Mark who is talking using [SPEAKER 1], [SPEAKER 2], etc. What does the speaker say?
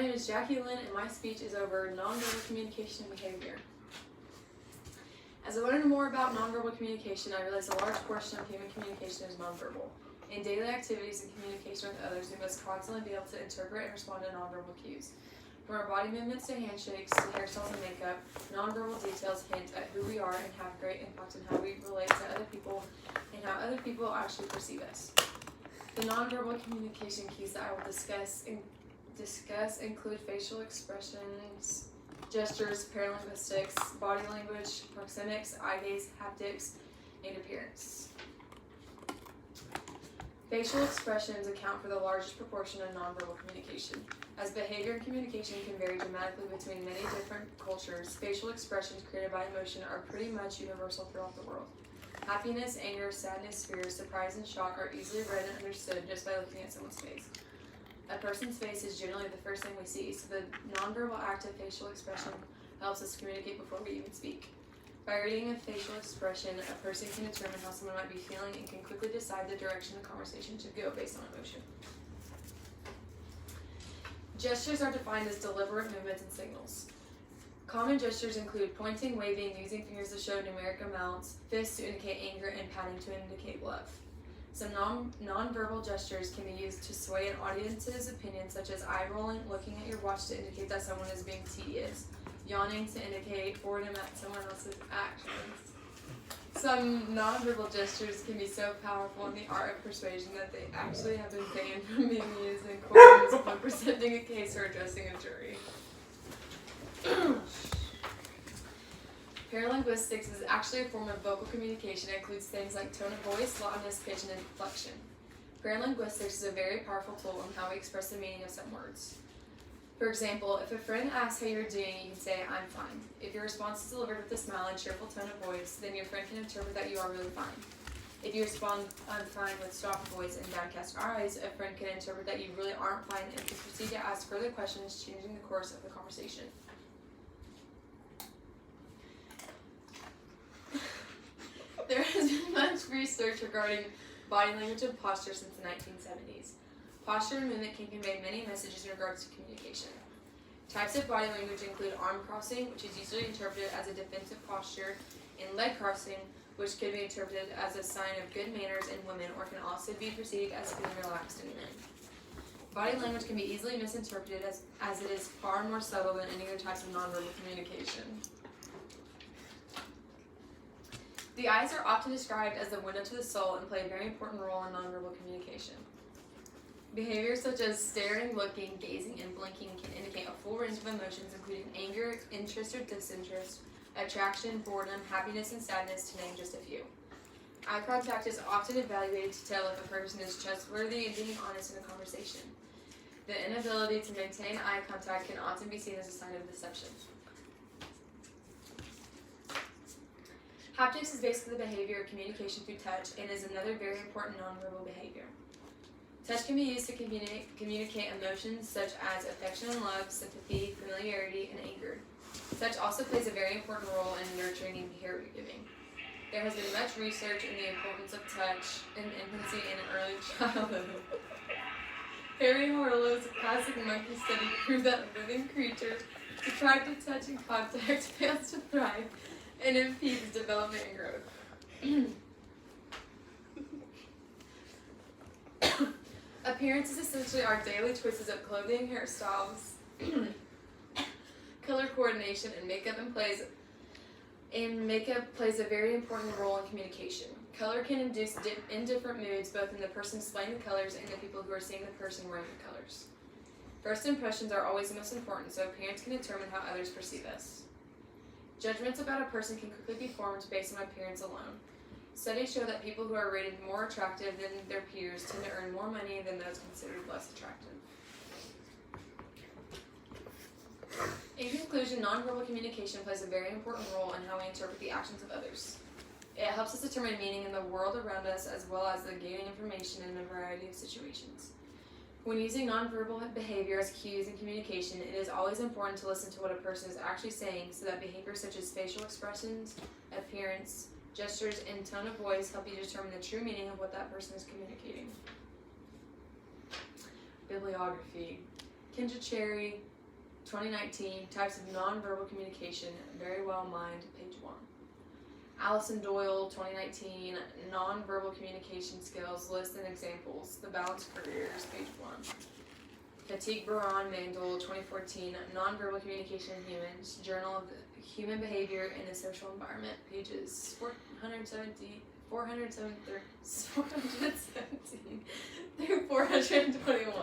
[SPEAKER 1] name is Jackie Lynn, and my speech is over nonverbal communication and behavior. As I learned more about nonverbal communication, I realized a large portion of human communication is nonverbal. In daily activities and communication with others, we must constantly be able to interpret and respond to nonverbal cues. From our body movements to handshakes to hairstyles and makeup, nonverbal details hint at who we are and have great impact on how we relate to other people and how other people actually perceive us. The nonverbal communication cues that I will discuss include facial expressions, gestures, paralinguistics, body language, proxemics, eye gaze, haptics, and appearance. Facial expressions account for the largest proportion of nonverbal communication. As behavior and communication can vary dramatically between many different cultures, facial expressions created by emotion are pretty much universal throughout the world. Happiness, anger, sadness, fear, surprise, and shock are easily read and understood just by looking at someone's face. A person's face is generally the first thing we see, so the nonverbal act of facial expression helps us communicate before we even speak. By reading a facial expression, a person can determine how someone might be feeling and can quickly decide the direction the conversation should go based on emotion. Gestures are defined as deliberate movements and signals. Common gestures include pointing, waving, using fingers to show numeric amounts, fists to indicate anger, and patting to indicate love. Some non-verbal gestures can be used to sway an audience's opinion, such as eye rolling, looking at your watch to indicate that someone is being tedious, yawning to indicate boredom at someone else's actions. Some non-verbal gestures can be so powerful in the art of persuasion that they actually have been banned from being used in courtrooms when presenting a case or addressing a jury. Paralinguistics is actually a form of vocal communication that includes things like tone of voice, loudness, pitch, and inflection. Paralinguistics is a very powerful tool in how we express the meaning of some words. For example, if a friend asks how you're doing, you can say, "I'm fine." If your response is delivered with a smile and cheerful tone of voice, then your friend can interpret that you are really fine. If you respond, "I'm fine," with soft voice and downcast eyes, a friend can interpret that you really aren't fine and can proceed to ask further questions, changing the course of the conversation. There has been much research regarding body language and posture since the 1970s. Posture and movement can convey many messages in regards to communication. Types of body language include arm crossing, which is usually interpreted as a defensive posture, and leg crossing, which could be interpreted as a sign of good manners in women or can also be perceived as being relaxed in men. Body language can be easily misinterpreted as it is far more subtle than any other types of nonverbal communication. The eyes are often described as the window to the soul and play a very important role in nonverbal communication. Behaviors such as staring, looking, gazing, and blinking can indicate a full range of emotions, including anger, interest or disinterest, attraction, boredom, happiness, and sadness, to name just a few. Eye contact is often evaluated to tell if a person is trustworthy and being honest in a conversation. The inability to maintain eye contact can often be seen as a sign of deception. Haptics is basically the behavior of communication through touch and is another very important nonverbal behavior. Touch can be used to communicate emotions such as affection and love, sympathy, familiarity, and anger. Touch also plays a very important role in nurturing and behavior giving. There has been much research in the importance of touch in infancy and in early childhood. Harry Harlow's classic monkey study proved that a living creature deprived of touch and contact fails to thrive and impedes development and growth. Appearance is essentially our daily choices of clothing, hairstyles, color coordination, and makeup plays a very important role in communication. Color can induce indifferent moods both in the person displaying the colors and the people who are seeing the person wearing the colors. First impressions are always the most important, so appearance can determine how others perceive us. Judgments about a person can quickly be formed based on appearance alone. Studies show that people who are rated more attractive than their peers tend to earn more money than those considered less attractive. In conclusion, nonverbal communication plays a very important role in how we interpret the actions of others. It helps us determine meaning in the world around us as well as the gaining information in a variety of situations. When using nonverbal behavior as cues in communication, it is always important to listen to what a person is actually saying so that behaviors such as facial expressions, appearance, gestures, and tone of voice help you determine the true meaning of what that person is communicating. Bibliography: Kendra Cherry, 2019, Types of Nonverbal Communication, Very Well Mined, page 1. Allison Doyle, 2019, Nonverbal Communication Skills, List and Examples, The Balanced Careers, page 1. Fatigue Baron Mandel, 2014, Nonverbal Communication in Humans, Journal of Human Behavior in a Social Environment, pages 417 through 421.